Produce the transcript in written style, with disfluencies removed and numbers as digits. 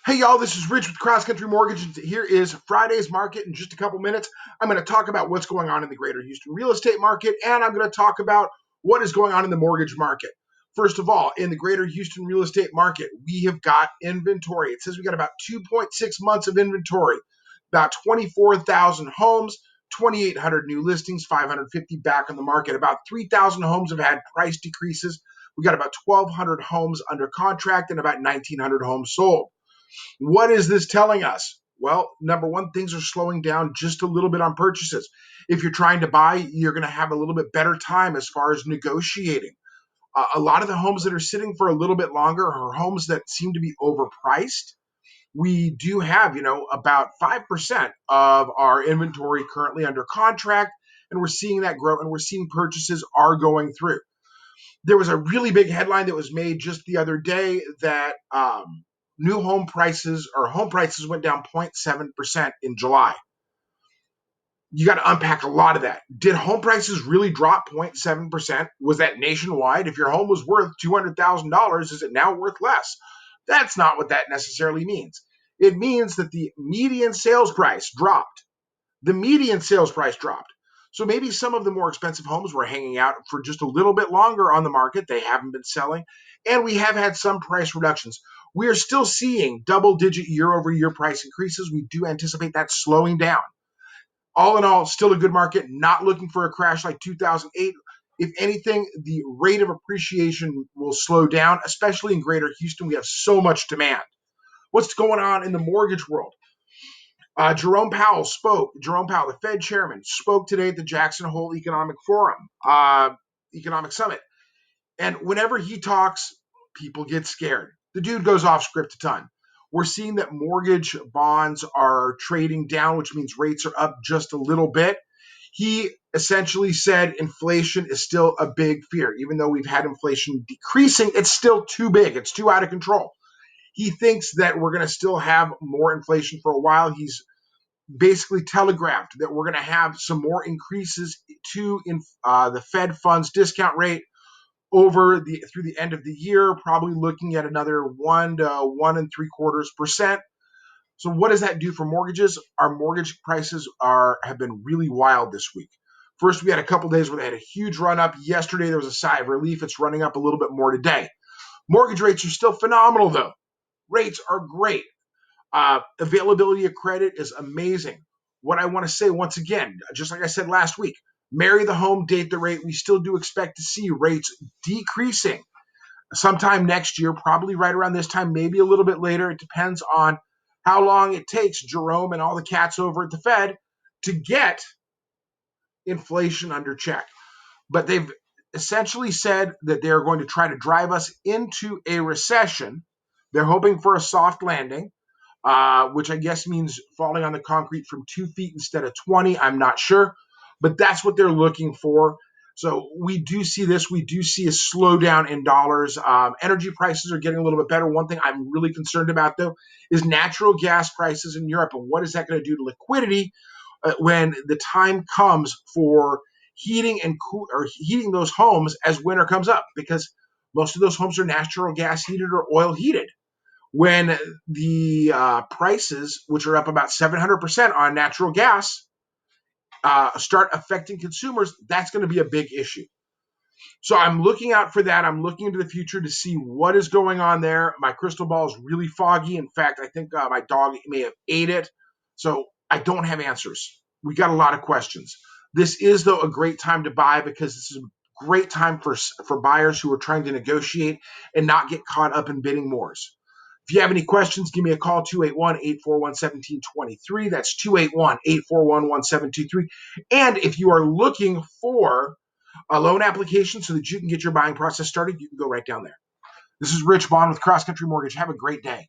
Hey y'all, this is Rich with Cross Country Mortgage, and here is Friday's market. In just a couple minutes, I'm going to talk about what's going on in the greater Houston real estate market, and I'm going to talk about what is going on in the mortgage market. First of all, in the greater Houston real estate market, we have got inventory. It says we got about 2.6 months of inventory, about 24,000 homes, 2,800 new listings, 550 back on the market. About 3,000 homes have had price decreases. We got about 1,200 homes under contract and about 1,900 homes sold. What is this telling us? Well, number one, things are slowing down just a little bit on purchases. If you're trying to buy, you're going to have a little bit better time as far as negotiating. A lot of the homes that are sitting for a little bit longer are homes that seem to be overpriced. We do have, about 5% of our inventory currently under contract, and we're seeing that grow, and we're seeing purchases are going through. There was a really big headline that was made just the other day that new home prices went down 0.7% in July. You got to unpack a lot of that. Did home prices really drop 0.7%? Was that nationwide? If your home was worth $200,000, is it now worth less? That's not what that necessarily means. It means that the median sales price dropped. The median sales price dropped. So maybe some of the more expensive homes were hanging out for just a little bit longer on the market. They haven't been selling. And we have had some price reductions. We are still seeing double-digit year-over-year price increases. We do anticipate that slowing down. All in all, still a good market, not looking for a crash like 2008. If anything, the rate of appreciation will slow down, especially in greater Houston. We have so much demand. What's going on in the mortgage world? Jerome Powell, the Fed chairman, spoke today at the Jackson Hole Economic Summit. And whenever he talks, people get scared. The dude goes off script a ton. We're seeing that mortgage bonds are trading down, which means rates are up just a little bit. He essentially said inflation is still a big fear. Even though we've had inflation decreasing, it's still too big. It's too out of control. He thinks that we're going to still have more inflation for a while. He's basically telegraphed that we're going to have some more increases to the Fed funds discount rate through the end of the year, probably looking at another 1 to 1.75%. So what does that do for mortgages? Our mortgage prices have been really wild this week. First, we had a couple days where they had a huge run up. Yesterday, there was a sigh of relief. It's running up a little bit more today. Mortgage rates are still phenomenal, though. Rates are great. Availability of credit is amazing. What I want to say once again, just like I said last week, marry the home, date the rate. We still do expect to see rates decreasing sometime next year, probably right around this time, maybe a little bit later. It depends on how long it takes Jerome and all the cats over at the Fed to get inflation under check. But they've essentially said that they're going to try to drive us into a recession. They're hoping for a soft landing. Which I guess means falling on the concrete from 2 feet instead of 20. I'm not sure, but that's what they're looking for. So we do see this. We do see a slowdown in dollars. Energy prices are getting a little bit better. One thing I'm really concerned about, though, is natural gas prices in Europe, and what is that going to do to liquidity when the time comes for heating those homes as winter comes up, because most of those homes are natural gas heated or oil heated. When the prices, which are up about 700% on natural gas, start affecting consumers, that's going to be a big issue. So I'm looking out for that. I'm looking into the future to see what is going on there. My crystal ball is really foggy. In fact, I think my dog may have ate it. So I don't have answers. We got a lot of questions. This is, though, a great time to buy, because this is a great time for buyers who are trying to negotiate and not get caught up in bidding wars. If you have any questions, give me a call, 281-841-1723. That's 281-841-1723. And if you are looking for a loan application so that you can get your buying process started, you can go right down there. This is Rich Bond with Cross Country Mortgage. Have a great day.